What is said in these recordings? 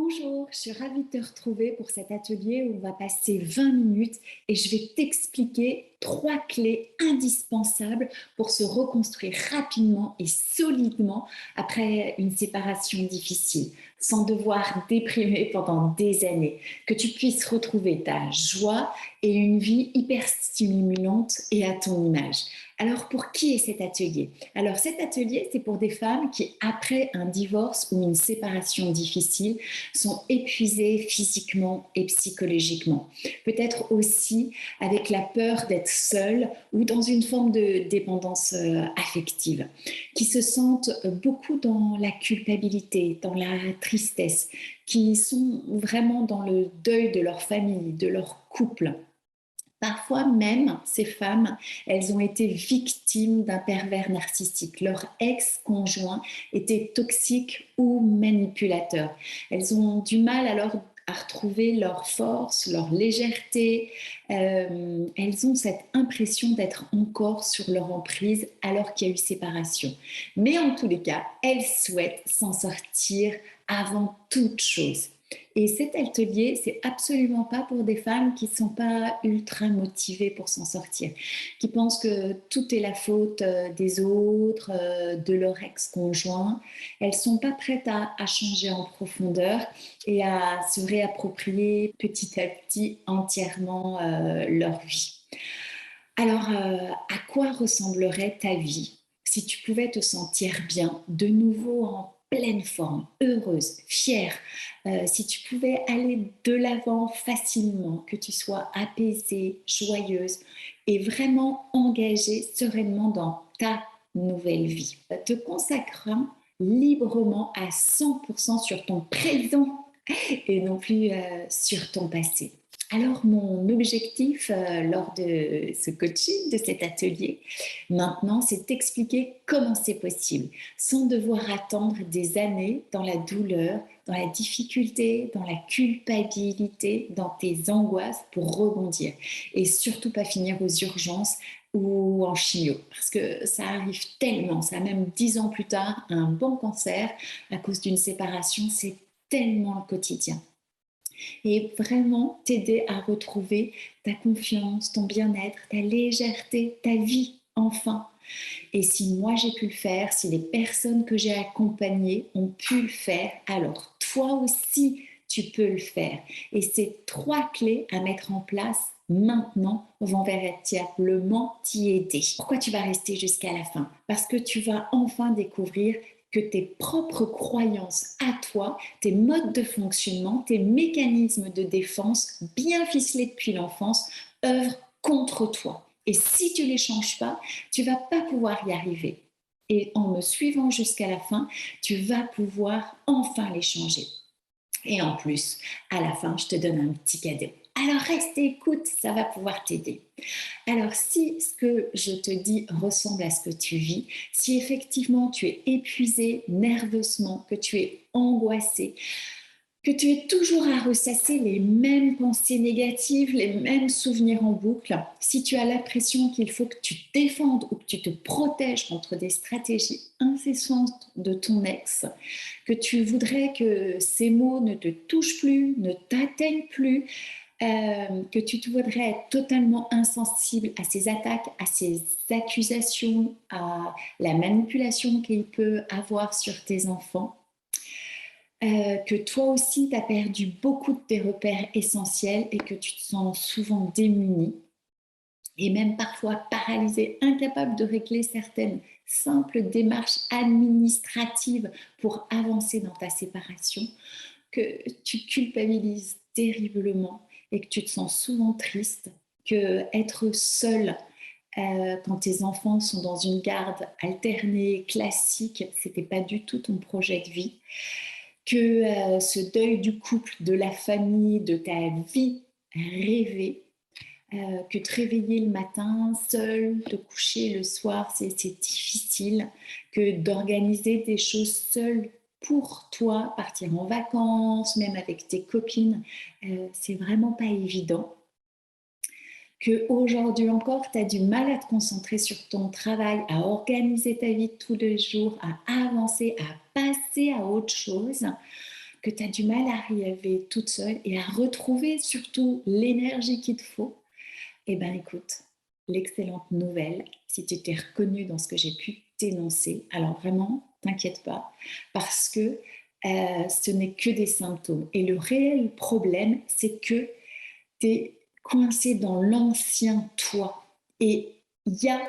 Bonjour, je suis ravie de te retrouver pour cet atelier où on va passer 20 minutes et je vais t'expliquer 3 clés indispensables pour se reconstruire rapidement et solidement après une séparation difficile, sans devoir déprimer pendant des années, que tu puisses retrouver ta joie et une vie hyper stimulante et à ton image. Alors pour qui est cet atelier? Alors cet atelier, c'est pour des femmes qui, après un divorce ou une séparation difficile, sont épuisées physiquement et psychologiquement. Peut-être aussi avec la peur d'être seules ou dans une forme de dépendance affective, qui se sentent beaucoup dans la culpabilité, dans la tristesse, qui sont vraiment dans le deuil de leur famille, de leur couple. Parfois même, ces femmes, elles ont été victimes d'un pervers narcissique. Leur ex-conjoint était toxique ou manipulateur. Elles ont du mal alors à retrouver leur force, leur légèreté. Elles ont cette impression d'être encore sur leur emprise alors qu'il y a eu séparation. Mais en tous les cas, elles souhaitent s'en sortir avant toute chose. Et cet atelier, c'est absolument pas pour des femmes qui sont pas ultra motivées pour s'en sortir, qui pensent que tout est la faute des autres, de leur ex-conjoint. Elles sont pas prêtes à changer en profondeur et à se réapproprier petit à petit entièrement leur vie. Alors, à quoi ressemblerait ta vie si tu pouvais te sentir bien, de nouveau en pleine forme, heureuse, fière, si tu pouvais aller de l'avant facilement, que tu sois apaisée, joyeuse et vraiment engagée sereinement dans ta nouvelle vie, te consacrant librement à 100% sur ton présent et non plus sur ton passé. Alors, mon objectif lors de ce coaching, de cet atelier, maintenant, c'est d'expliquer comment c'est possible, sans devoir attendre des années dans la douleur, dans la difficulté, dans la culpabilité, dans tes angoisses pour rebondir. Et surtout pas finir aux urgences ou en chimio, parce que ça arrive tellement, ça même 10 ans plus tard, un bon cancer à cause d'une séparation, c'est tellement le quotidien et vraiment t'aider à retrouver ta confiance, ton bien-être, ta légèreté, ta vie enfin. Et si moi j'ai pu le faire, si les personnes que j'ai accompagnées ont pu le faire, alors toi aussi tu peux le faire. Et ces 3 clés à mettre en place maintenant vont véritablement t'y aider. Pourquoi tu vas rester jusqu'à la fin? Parce que tu vas enfin découvrir que tes propres croyances à toi, tes modes de fonctionnement, tes mécanismes de défense bien ficelés depuis l'enfance œuvrent contre toi. Et si tu ne les changes pas, tu ne vas pas pouvoir y arriver. Et en me suivant jusqu'à la fin, tu vas pouvoir enfin les changer. Et en plus, à la fin, je te donne un petit cadeau. Alors reste et écoute, ça va pouvoir t'aider. Alors si ce que je te dis ressemble à ce que tu vis, si effectivement tu es épuisé nerveusement, que tu es angoissé, que tu es toujours à ressasser les mêmes pensées négatives, les mêmes souvenirs en boucle, si tu as l'impression qu'il faut que tu te défendes ou que tu te protèges contre des stratégies incessantes de ton ex, que tu voudrais que ces mots ne te touchent plus, ne t'atteignent plus, que tu te voudrais être totalement insensible à ces attaques, à ces accusations, à la manipulation qu'il peut avoir sur tes enfants, que toi aussi tu as perdu beaucoup de tes repères essentiels et que tu te sens souvent démunie et même parfois paralysée, incapable de régler certaines simples démarches administratives pour avancer dans ta séparation, que tu culpabilises terriblement et que tu te sens souvent triste, que être seule quand tes enfants sont dans une garde alternée classique, c'était pas du tout ton projet de vie, que ce deuil du couple, de la famille, de ta vie rêvée, que te réveiller le matin seul, te coucher le soir, c'est difficile, que d'organiser des choses seule pour toi, partir en vacances, même avec tes copines, c'est vraiment pas évident. Qu'aujourd'hui encore, tu as du mal à te concentrer sur ton travail, à organiser ta vie de tous les jours, à avancer, à passer à autre chose, que tu as du mal à arriver toute seule et à retrouver surtout l'énergie qu'il te faut, eh bien écoute, l'excellente nouvelle, si tu t'es reconnue dans ce que j'ai pu t'énoncer, alors vraiment, t'inquiète pas, parce que ce n'est que des symptômes. Et le réel problème, c'est que tu es coincé dans l'ancien toi. Et il y a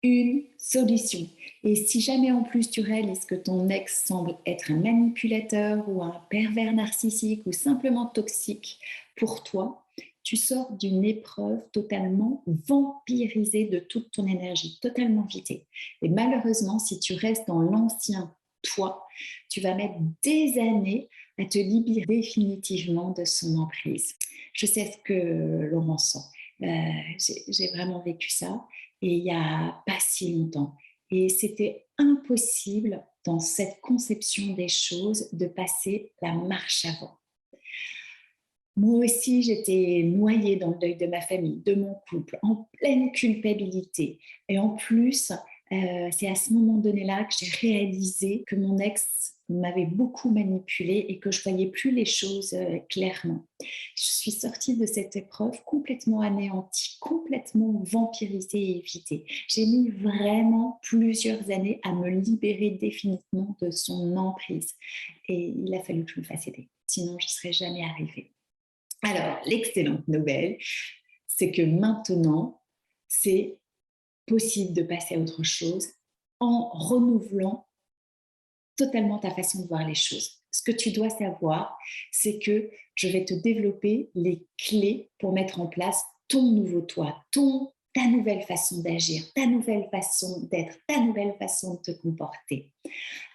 une solution. Et si jamais en plus tu réalises que ton ex semble être un manipulateur ou un pervers narcissique ou simplement toxique pour toi, tu sors d'une épreuve totalement vampirisée de toute ton énergie, totalement vidée. Et malheureusement, si tu restes dans l'ancien toi, tu vas mettre des années à te libérer définitivement de son emprise. Je sais ce que Laurent sent. J'ai vraiment vécu ça et il n'y a pas si longtemps. Et c'était impossible dans cette conception des choses de passer la marche avant. Moi aussi, j'étais noyée dans le deuil de ma famille, de mon couple, en pleine culpabilité. Et en plus, c'est à ce moment donné-là que j'ai réalisé que mon ex m'avait beaucoup manipulée et que je voyais plus les choses clairement. Je suis sortie de cette épreuve complètement anéantie, complètement vampirisée et évitée. J'ai mis vraiment plusieurs années à me libérer définitivement de son emprise. Et il a fallu que je me fasse aider. Sinon, je ne serais jamais arrivée. Alors, l'excellente nouvelle, c'est que maintenant, c'est possible de passer à autre chose en renouvelant totalement ta façon de voir les choses. Ce que tu dois savoir, c'est que je vais te développer les clés pour mettre en place ton nouveau toi, ta nouvelle façon d'agir, ta nouvelle façon d'être, ta nouvelle façon de te comporter.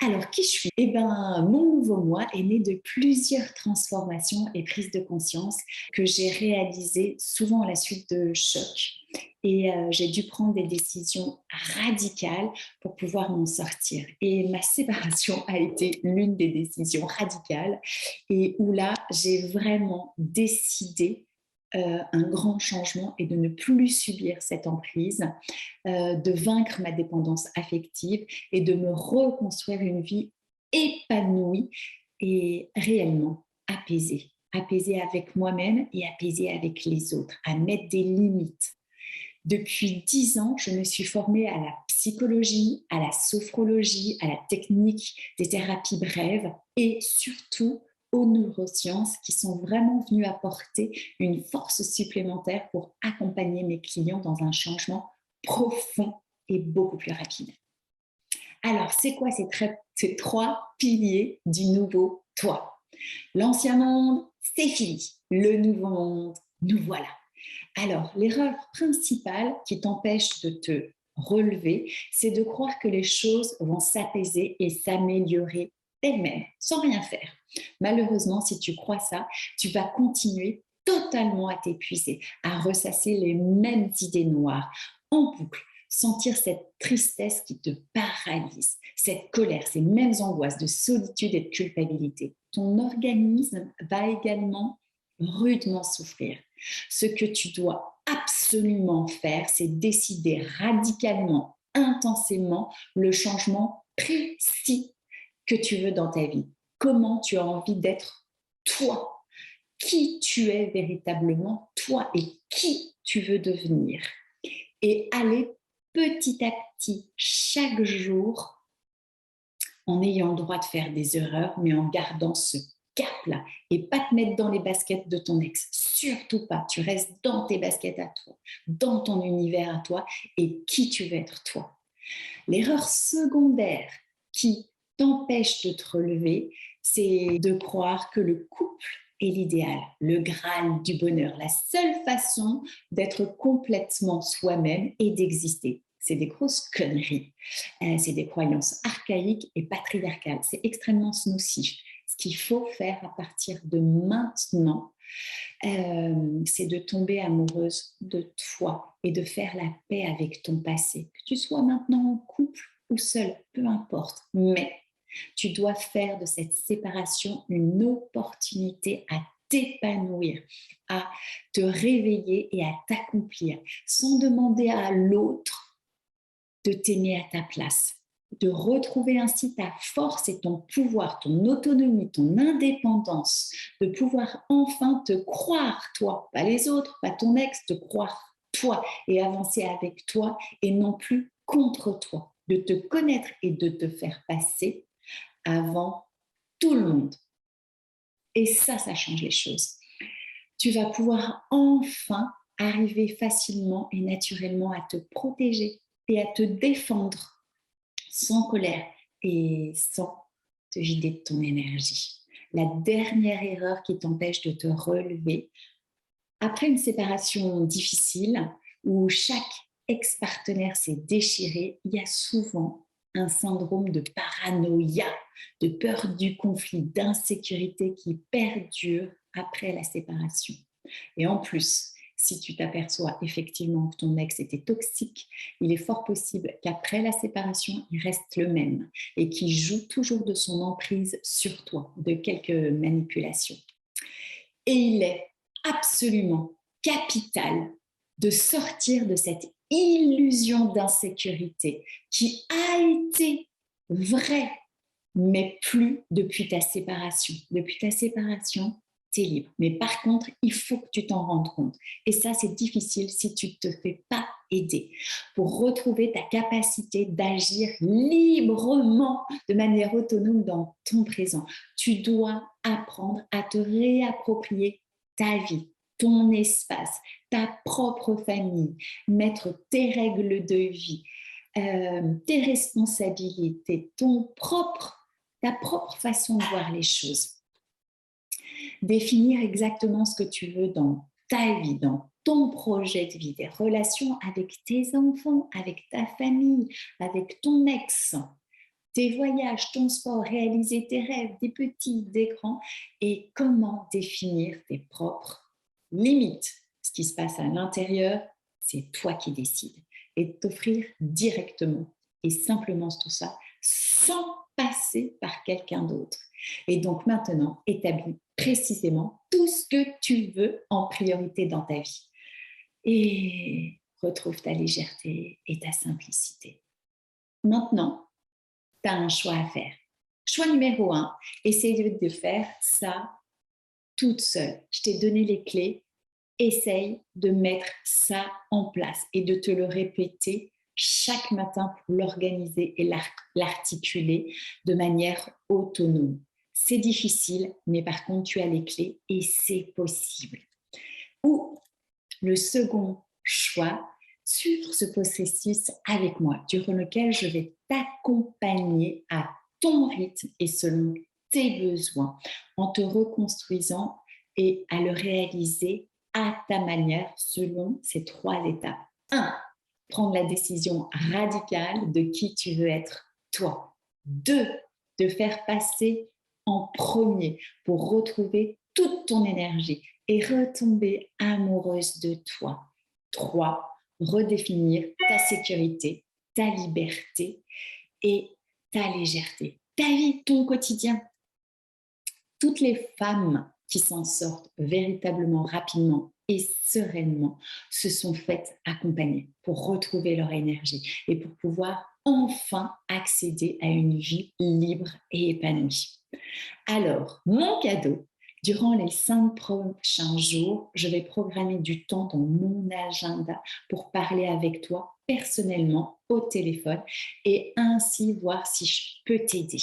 Alors, qui je suis? Eh bien, mon nouveau moi est né de plusieurs transformations et prises de conscience que j'ai réalisées souvent à la suite de chocs. Et j'ai dû prendre des décisions radicales pour pouvoir m'en sortir. Et ma séparation a été l'une des décisions radicales et où là, j'ai vraiment décidé un grand changement et de ne plus subir cette emprise, de vaincre ma dépendance affective et de me reconstruire une vie épanouie et réellement apaisée. Apaisée avec moi-même et apaisée avec les autres, à mettre des limites. Depuis 10 ans, je me suis formée à la psychologie, à la sophrologie, à la technique des thérapies brèves et surtout aux neurosciences qui sont vraiment venues apporter une force supplémentaire pour accompagner mes clients dans un changement profond et beaucoup plus rapide. Alors, c'est quoi ces trois piliers du nouveau toi? L'ancien monde, c'est fini. Le nouveau monde, nous voilà. Alors, l'erreur principale qui t'empêche de te relever, c'est de croire que les choses vont s'apaiser et s'améliorer d'elles-mêmes, sans rien faire. Malheureusement, si tu crois ça, tu vas continuer totalement à t'épuiser, à ressasser les mêmes idées noires en boucle, sentir cette tristesse qui te paralyse, cette colère, ces mêmes angoisses de solitude et de culpabilité. Ton organisme va également rudement souffrir. Ce que tu dois absolument faire, c'est décider radicalement, intensément le changement précis que tu veux dans ta vie. Comment tu as envie d'être toi, qui tu es véritablement toi et qui tu veux devenir. Et aller petit à petit, chaque jour, en ayant le droit de faire des erreurs, mais en gardant ce cap-là et pas te mettre dans les baskets de ton ex. Surtout pas. Tu restes dans tes baskets à toi, dans ton univers à toi et qui tu veux être toi. L'erreur secondaire qui t'empêche de te relever, c'est de croire que le couple est l'idéal, le graal du bonheur, la seule façon d'être complètement soi-même et d'exister. C'est des grosses conneries. C'est des croyances archaïques et patriarcales. C'est extrêmement nocif. Ce qu'il faut faire à partir de maintenant, c'est de tomber amoureuse de toi et de faire la paix avec ton passé. Que tu sois maintenant en couple ou seul, peu importe. Mais tu dois faire de cette séparation une opportunité à t'épanouir, à te réveiller et à t'accomplir, sans demander à l'autre de t'aimer à ta place. de retrouver ainsi ta force et ton pouvoir, ton autonomie, ton indépendance, de pouvoir enfin te croire toi, pas les autres, pas ton ex, te croire toi et avancer avec toi et non plus contre toi, de te connaître et de te faire passer avant tout le monde. Et ça change les choses. Tu vas pouvoir enfin arriver facilement et naturellement à te protéger et à te défendre sans colère et sans te vider de ton énergie. La dernière erreur qui t'empêche de te relever, après une séparation difficile où chaque ex-partenaire s'est déchiré, il y a souvent un syndrome de paranoïa, de peur du conflit, d'insécurité qui perdure après la séparation. Et en plus, si tu t'aperçois effectivement que ton ex était toxique, il est fort possible qu'après la séparation, il reste le même et qu'il joue toujours de son emprise sur toi, de quelques manipulations. Et il est absolument capital de sortir de cette illusion d'insécurité qui a été vraie, mais plus depuis ta séparation. Depuis ta séparation, tu es libre. Mais par contre, il faut que tu t'en rendes compte. Et ça, c'est difficile si tu ne te fais pas aider. Pour retrouver ta capacité d'agir librement, de manière autonome dans ton présent, tu dois apprendre à te réapproprier ta vie, ton espace, ta propre famille, mettre tes règles de vie, tes responsabilités, ta propre façon de voir les choses. Définir exactement ce que tu veux dans ta vie, dans ton projet de vie, des relations avec tes enfants, avec ta famille, avec ton ex, tes voyages, ton sport, réaliser tes rêves, des petits, des grands, et comment définir tes propres limites. Ce qui se passe à l'intérieur, c'est toi qui décides. Et t'offrir directement et simplement tout ça sans passer par quelqu'un d'autre. Et donc maintenant, établis précisément tout ce que tu veux en priorité dans ta vie. Et retrouve ta légèreté et ta simplicité. Maintenant, tu as un choix à faire. Choix numéro 1, essaye de faire ça toute seule. Je t'ai donné les clés. Essaye de mettre ça en place et de te le répéter chaque matin pour l'organiser et l'articuler de manière autonome. C'est difficile, mais par contre, tu as les clés et c'est possible. Ou le second choix, suivre ce processus avec moi, durant lequel je vais t'accompagner à ton rythme et selon tes besoins, en te reconstruisant et à le réaliser à ta manière selon ces 3 étapes. 1. Prendre la décision radicale de qui tu veux être toi. 2. De faire passer en premier pour retrouver toute ton énergie et retomber amoureuse de toi. 3. Redéfinir ta sécurité, ta liberté et ta légèreté. Ta vie, ton quotidien. Toutes les femmes qui s'en sortent véritablement rapidement et sereinement se sont faites accompagner pour retrouver leur énergie et pour pouvoir enfin accéder à une vie libre et épanouie. Alors, mon cadeau, durant les 5 prochains jours, je vais programmer du temps dans mon agenda pour parler avec toi personnellement au téléphone et ainsi voir si je peux t'aider.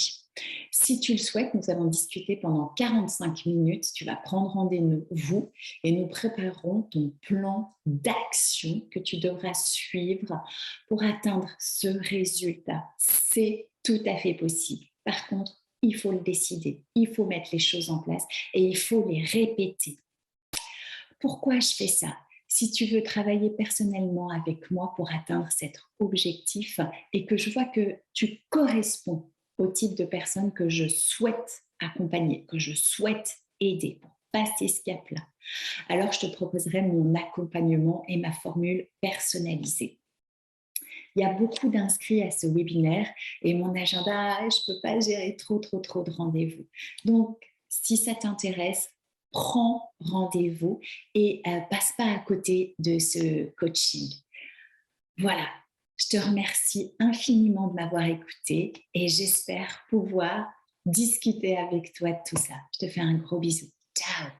Si tu le souhaites, nous allons discuter pendant 45 minutes. Tu vas prendre rendez-vous et nous préparerons ton plan d'action que tu devras suivre pour atteindre ce résultat. C'est tout à fait possible. Par contre, il faut le décider, il faut mettre les choses en place et il faut les répéter. Pourquoi je fais ça? Si tu veux travailler personnellement avec moi pour atteindre cet objectif et que je vois que tu corresponds au type de personne que je souhaite accompagner, que je souhaite aider pour passer ce cap-là, alors je te proposerai mon accompagnement et ma formule personnalisée. Il y a beaucoup d'inscrits à ce webinaire et mon agenda, je ne peux pas gérer trop de rendez-vous. Donc, si ça t'intéresse, prends rendez-vous et passe pas à côté de ce coaching. Voilà, Je te remercie infiniment de m'avoir écouté et j'espère pouvoir discuter avec toi de tout ça. Je te fais un gros bisou.